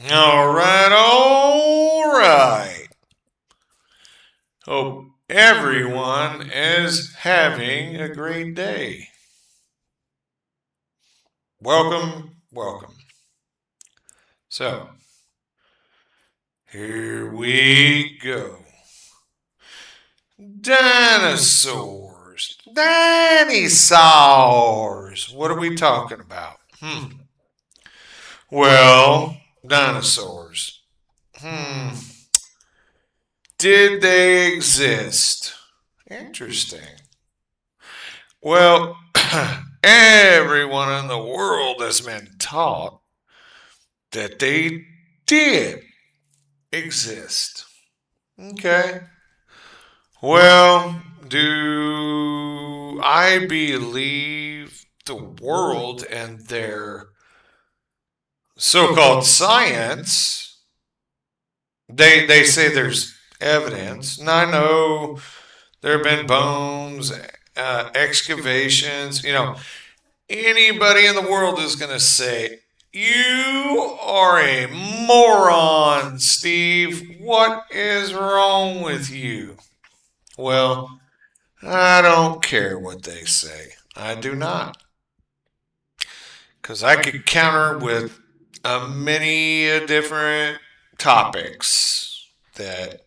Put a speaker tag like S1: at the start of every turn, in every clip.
S1: All right, all right. Hope everyone is having a great day. Welcome, welcome. So, here we go. Dinosaurs. Dinosaurs. What are we talking about? Well, dinosaurs. Did they exist? Interesting. Well, everyone in the world has been taught that they did exist. Okay. Well, do I believe the world and their so called science? They say there's evidence. And I know there have been bones, excavations. Anybody in the world is going to say, "You are a moron, Steve. What is wrong with you?" Well, I don't care what they say. I do not. Because I could counter with many different topics that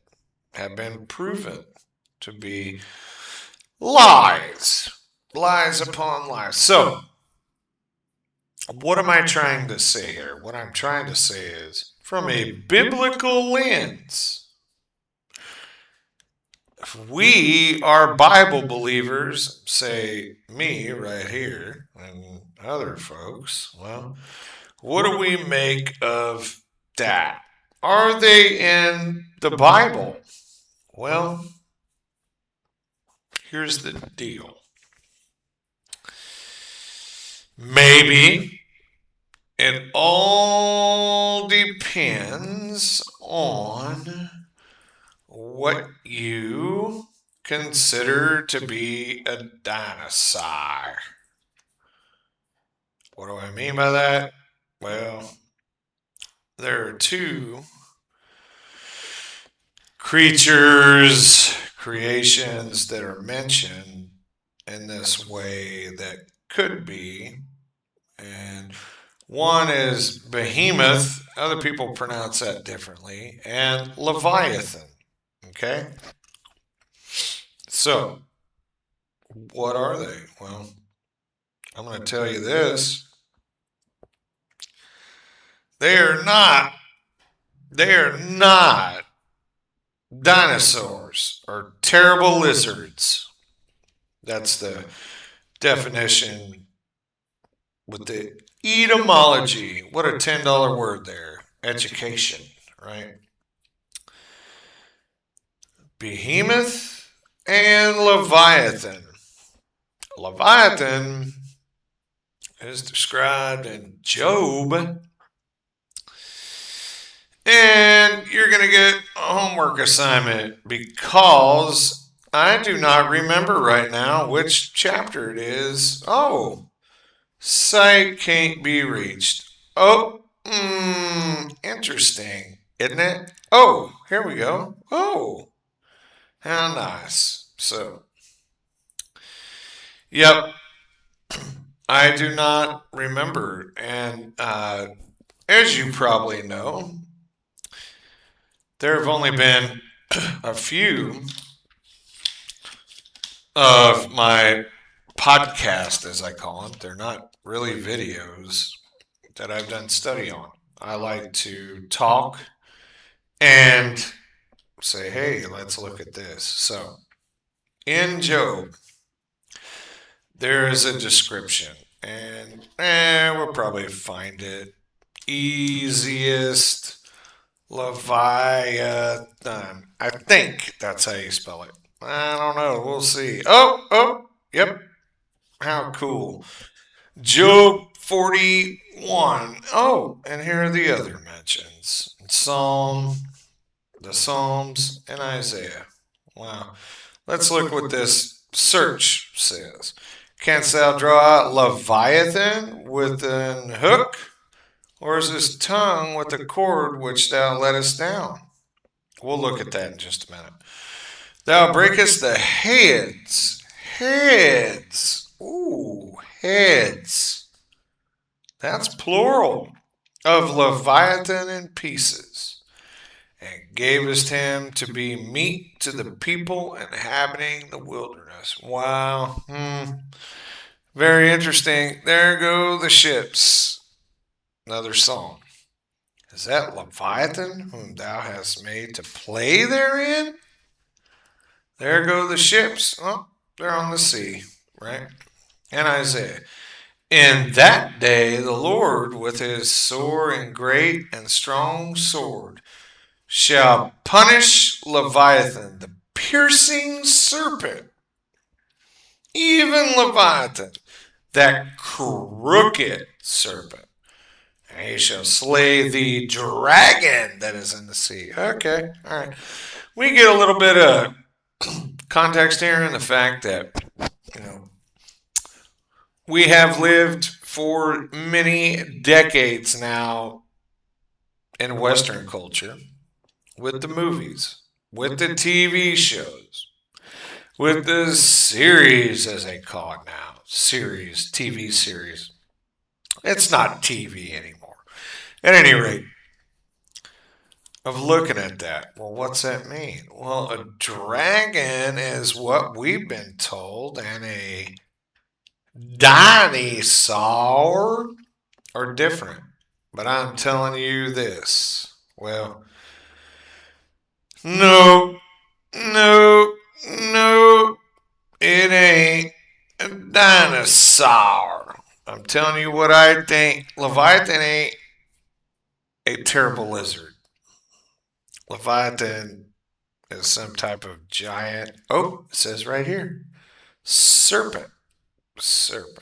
S1: have been proven to be lies. Lies upon lies. So, what am I trying to say here? What I'm trying to say is, from a biblical lens, if we are Bible believers, say me right here, and other folks, well, what do we make of that? Are they in the Bible? Well, here's the deal. Maybe it all depends on what you consider to be a dinosaur. What do I mean by that? Well, there are two creations that are mentioned in this way that could be. And one is behemoth, other people pronounce that differently, and Leviathan. Okay? So, what are they? Well, I'm going to tell you this. They are not dinosaurs or terrible lizards. That's the definition with the etymology. What a $10 word there. Education, right? Behemoth and Leviathan. Leviathan is described in Job. And you're going to get a homework assignment because I do not remember right now which chapter it is. Oh, sight can't be reached. Oh, interesting, isn't it? Oh, here we go. Oh, how nice. So, yep, I do not remember. And as you probably know, there have only been a few of my podcast, as I call them. They're not really videos that I've done study on. I like to talk and say, hey, let's look at this. So, in Job, there is a description, and we'll probably find it easiest. Leviathan. I think that's how you spell it. I don't know. We'll see. Oh, yep. How cool. Job 41. Oh, and here are the other mentions. The Psalms, and Isaiah. Wow. Let's look what this search says. Canst thou draw out Leviathan with an hook? Or is his tongue with the cord which thou lettest down? We'll look at that in just a minute. Thou breakest the heads. Heads. Ooh, heads. That's plural. Of Leviathan in pieces. And gavest him to be meat to the people inhabiting the wilderness. Wow. Very interesting. There go the ships. Another song. Is that Leviathan, whom thou hast made to play therein? There go the ships. Oh, they're on the sea, right? And Isaiah. In that day the Lord, with his sore and great and strong sword, shall punish Leviathan, the piercing serpent, even Leviathan, that crooked serpent. And he shall slay the dragon that is in the sea. Okay, all right. We get a little bit of context here in the fact that, we have lived for many decades now in Western culture with the movies, with the TV shows, with the series, as they call it now, series, TV series. It's not TV anymore. At any rate, of looking at that, well, what's that mean? Well, a dragon is what we've been told, and a dinosaur are different. But I'm telling you this. Well, no, no, no, it ain't a dinosaur. I'm telling you what I think. Leviathan ain't a terrible lizard. Leviathan is some type of giant. Oh, it says right here, serpent. Serpent.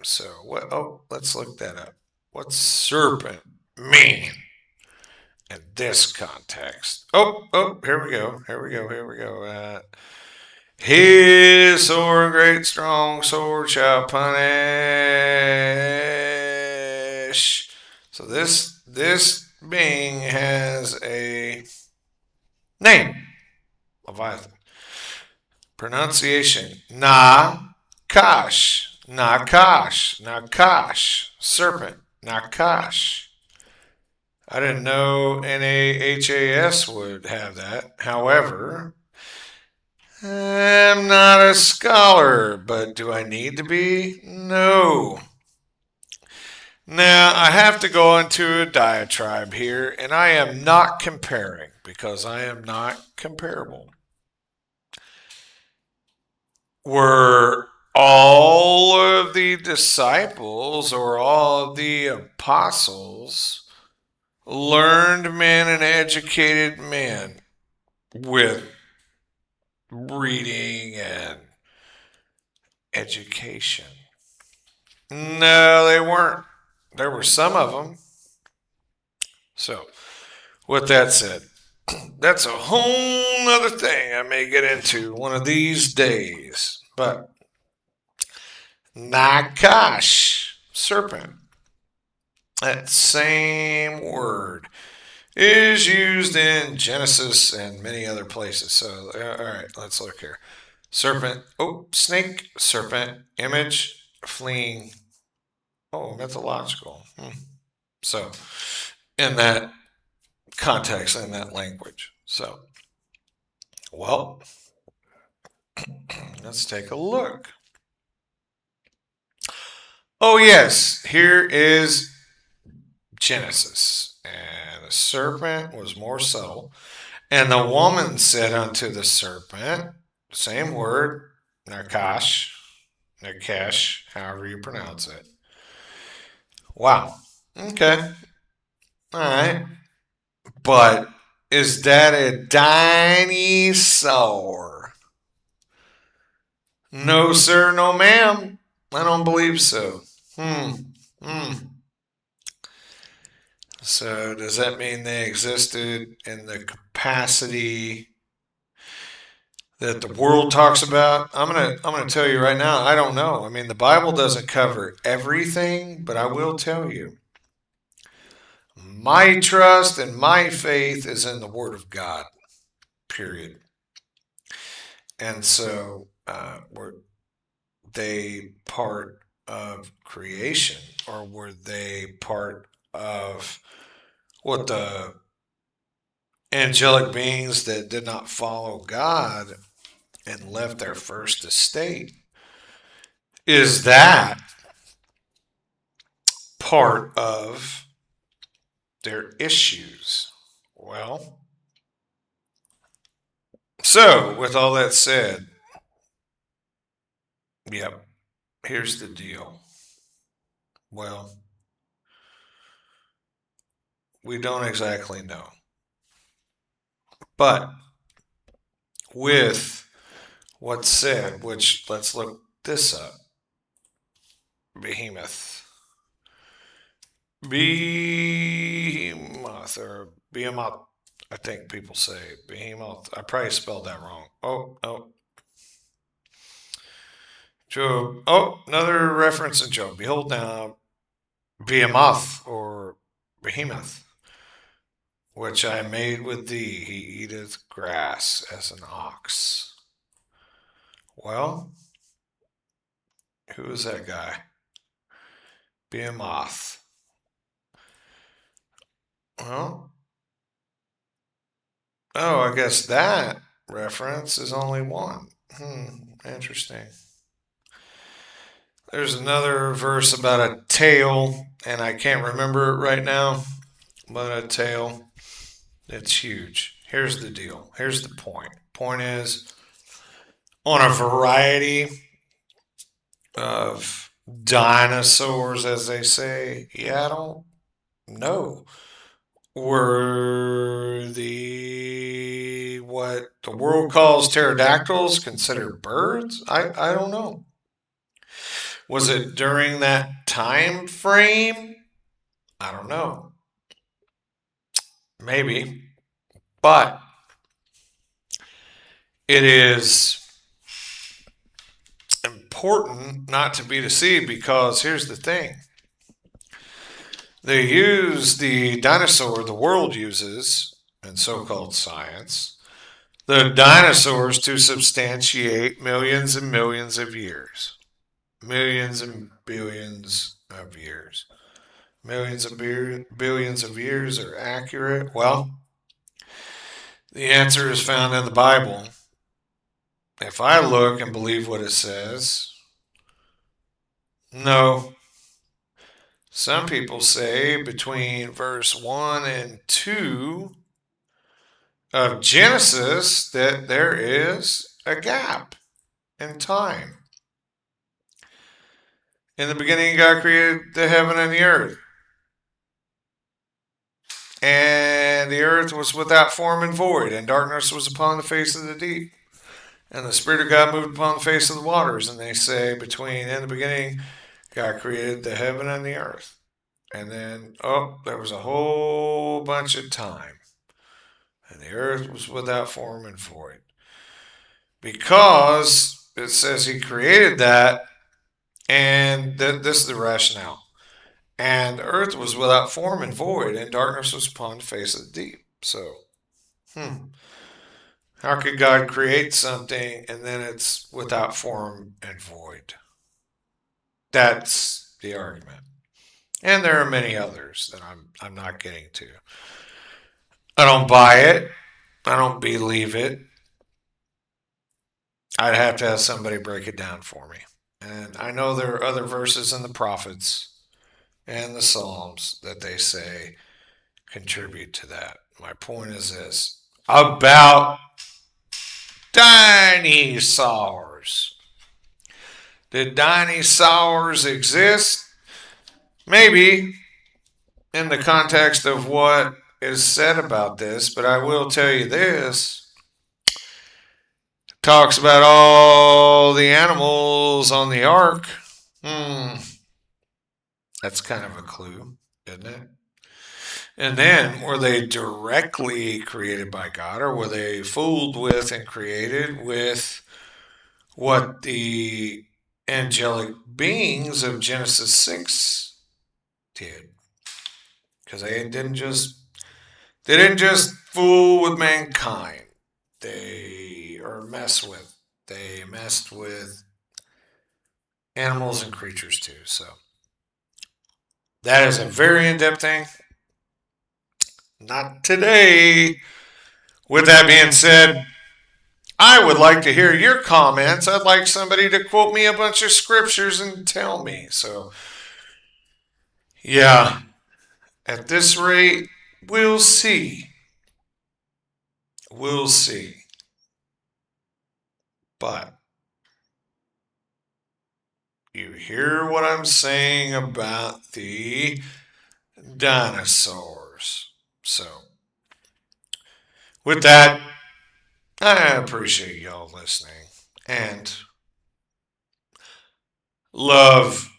S1: So what? Oh, let's look that up. What's serpent mean in this context? Oh, here we go. His sword, great strong sword, shall punish. So this being has a name, Leviathan. Pronunciation: Nakash, Nakash, Nakash, serpent, Nakash. I didn't know NAHAS would have that. However, I'm not a scholar, but do I need to be? No. Now, I have to go into a diatribe here, and I am not comparing because I am not comparable. Were all of the disciples or all of the apostles learned men and educated men with reading and education? No, they weren't. There were some of them. So, with that said, that's a whole nother thing I may get into one of these days. But Nakash, serpent, that same word is used in Genesis and many other places. So, all right, let's look here. Serpent, snake, serpent, image, fleeing. Oh, mythological. So, in that context, in that language. So, well, let's take a look. Oh, yes, here is Genesis. And the serpent was more subtle. And the woman said unto the serpent, same word, Nakash, however you pronounce it. Wow. Okay. All right. But is that a dinosaur? No, sir, no, ma'am. I don't believe so. So does that mean they existed in the capacity that the world talks about? I'm gonna tell you right now, I don't know. I mean, the Bible doesn't cover everything, but I will tell you. My trust and my faith is in the Word of God, period. And so, were they part of creation, or were they part of what the angelic beings that did not follow God and left their first estate? Is that part of their issues? Well, so with all that said, yep, here's the deal. Well, we don't exactly know. But with what's said, which let's look this up. Behemoth. Behemoth or Behemoth. I think people say Behemoth. I probably spelled that wrong. Oh. Job. Oh, another reference in Job. Behold now, Behemoth or Behemoth, which I made with thee. He eateth grass as an ox. Well, who is that guy? Behemoth. Well, I guess that reference is only one. Interesting. There's another verse about a tail, and I can't remember it right now, but a tail. It's huge. Here's the deal. Here's the point. Point is, on a variety of dinosaurs, as they say, yeah, I don't know. Were what the world calls pterodactyls considered birds? I don't know. Was it during that time frame? I don't know. Maybe. But it is important not to be deceived, because here's the thing. They use the dinosaur, the world uses, in so-called science, the dinosaurs to substantiate millions and millions of years. Millions and billions of years. Millions of billions of years are accurate. Well, the answer is found in the Bible. If I look and believe what it says, no. Some people say between verse 1 and 2 of Genesis that there is a gap in time. In the beginning, God created the heaven and the earth. And the earth was without form and void, and darkness was upon the face of the deep. And the Spirit of God moved upon the face of the waters. And they say, in the beginning, God created the heaven and the earth. And then, there was a whole bunch of time. And the earth was without form and void. Because it says He created that, and this is the rationale. And the earth was without form and void, and darkness was upon the face of the deep. So, how could God create something and then it's without form and void? That's the argument. And there are many others that I'm not getting to. I don't buy it. I don't believe it. I'd have to have somebody break it down for me. And I know there are other verses in the prophets and the Psalms that they say contribute to that. My point is this about dinosaurs. Did dinosaurs exist? Maybe, in the context of what is said about this, but I will tell you this. It talks about all the animals on the ark. That's kind of a clue, isn't it? And then, were they directly created by God, or were they fooled with and created with what the angelic beings of Genesis 6 did? because they didn't just fool with mankind. They or mess with. They messed with animals and creatures too. So that is a very in-depth thing. Not today. With that being said, I would like to hear your comments. I'd like somebody to quote me a bunch of scriptures and tell me. So, yeah, at this rate, we'll see. We'll see. But you hear what I'm saying about the dinosaurs. So, with that, I appreciate y'all listening and love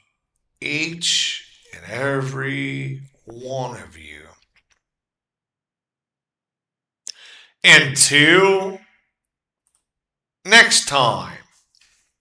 S1: each and every one of you. Until next time.